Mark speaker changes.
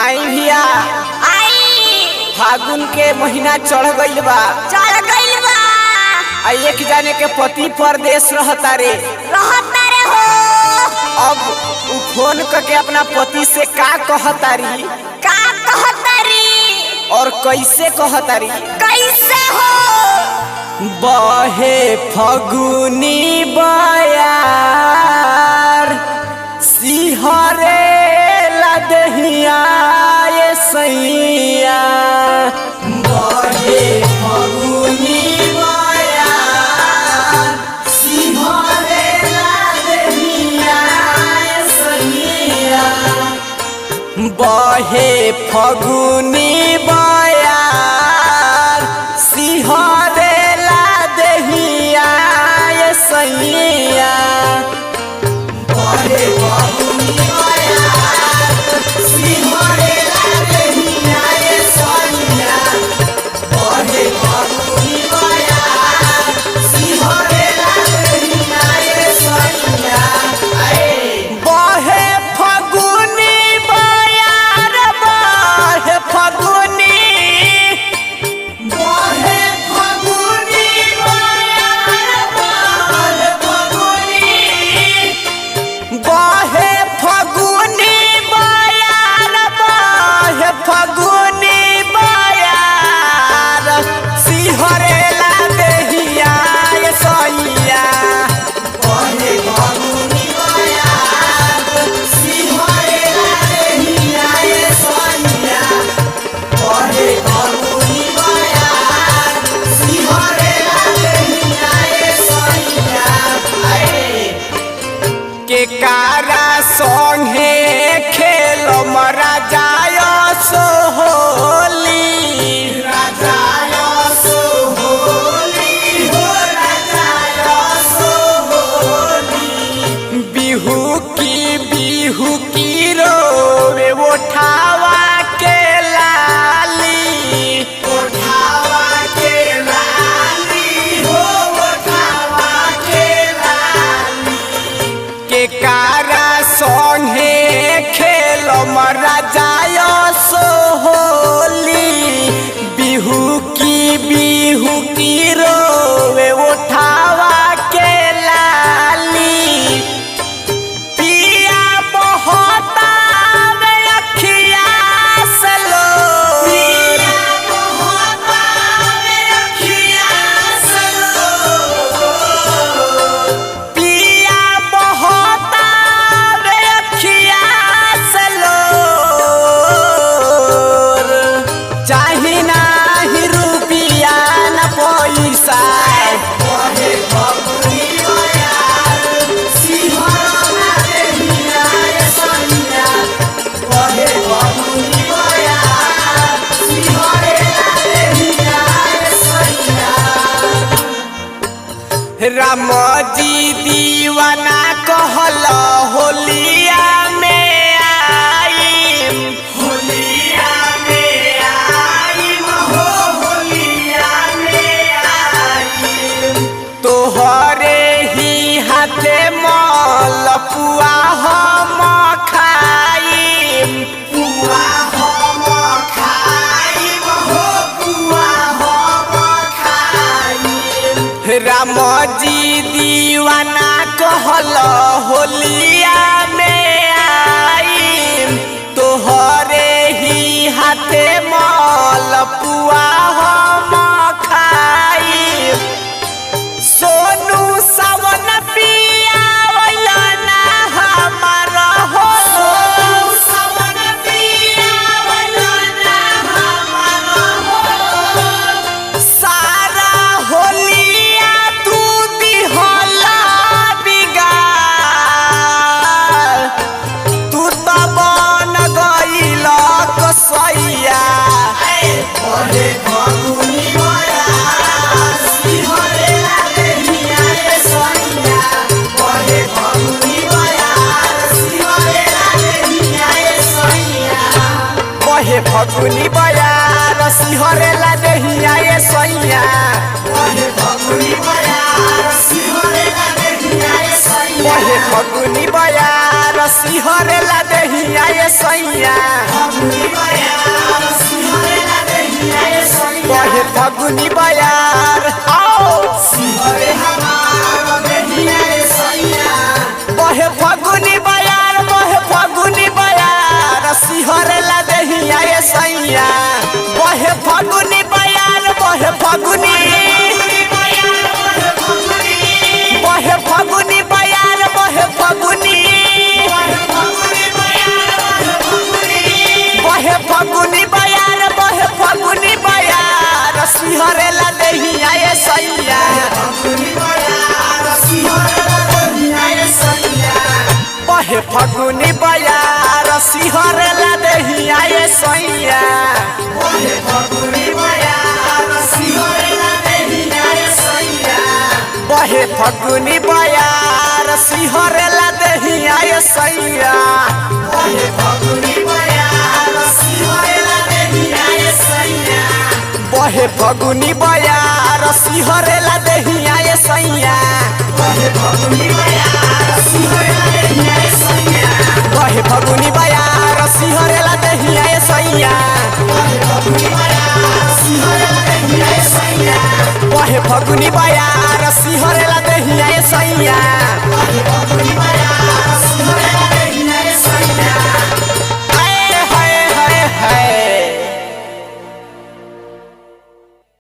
Speaker 1: आई भैया
Speaker 2: आई
Speaker 1: फागुन के महीना चढ़ गइल बा। एक जाने के पति परदेश रहता रे
Speaker 2: हो।
Speaker 1: अब उ फोन करके अपना पति से का कहतारी और कैसे कहतारी
Speaker 2: कैसे हो
Speaker 1: बहे फगुनी बयार सिहरे लदहिया ये सैया बहे फगुनी बयार सिहरे लदहिया ये सैया बहे फगुनी बयार सिहरे लदहिया ये सैया बहे फगुनी बयार सिहरे लदहिया ये सैया बहे फगुनी बयार सिहरे लदहिया ये सैया बहे फगुनी बयार बहे फगुनी बहे फगुनी बयार बहे फगुनी बयार सिहरे लदहिया ये सैया बहे फगुनी बयार सिहरे लदहिया ये सैया बहे फगुनी बयार सिहरे लदहिया ये सैया के कारा संगे खेल मरा जाय सोहली राजाय सोहली हो राजाय सोहली बिहू की रोवे उठावा के लाली उठावा के लाली हो उठावा के लाली के कारा संगे खेल मरा जाय सोहली बिहू की रोवे उठावा के लाली पिया बहता वे अखिया से लो पिया बहता वे अखिया से लो पिया बहता वे अखिया से लो चाही नाही रुपिया न पैसा बहे फगुनी बयार सिहरे लदहिया ये सैया बहे फगुनी बयार सिहरे लदहिया ये सैया राम जी दीवाना कहल होलिया में आईम होलिया में आईम हो होलिया में आईम तोहरे ही हाथे मलपुआ हम खाईम पुआ हम खाईम हो पुआ हम खाईम राम जी दीवाना कहल होलिया में आईम तोहरे ही हाथे मलपुआ हम खाईम सोनू सावन पिया वैलना हमार हो सोनू सावन पिया वैलना हमार हो सारा होलिया तू दिहला बिगाड़ तू तो बन गइल कसैया बहे फगुनी बयार सिहरे लदहिया ये सैया बहे फगुनी बयार सिहरे लदहिया ये सैया बहे फगुनी बयार सिहरे लदहिया ये सैया बहे फगुनी बयार सिहरे लदहिया ये सैया बहे फगुनी बयार सिहरे लदहिया देहिया ये सैया बहे फगुनी बयार आओ बहे फगुनी बयार सिहरेला देहिया ये सैया बहे फगुनी बयार बहे फगुनी बहे फगुनी बयार बहे फगुनी बहे फगुनी बयार बहे फगुनी बयार सिहरेला देहिया ये सैया बहे फगुनी बयार सिहरेला देहिया ये सैया बहे फगुनी बयार सिहरेला देहिया ये सैया बहे फगुनी बयार सिहरेला देहिया ये सैया बहे फगुनी बयार सिहरेला देहिया ये सैया बहे फगुनी बयार सिहरेला देहिया ये सैया बहे फगुनी बयार सिहरेला देहिया ये सैया बहे फगुनी बयार सिहरेला देहिया ये सैया बहे फगुनी बयार सिहरेला देहिया ये सैया बहे फगुनी बयार सिहरेला देहिया ये सैया।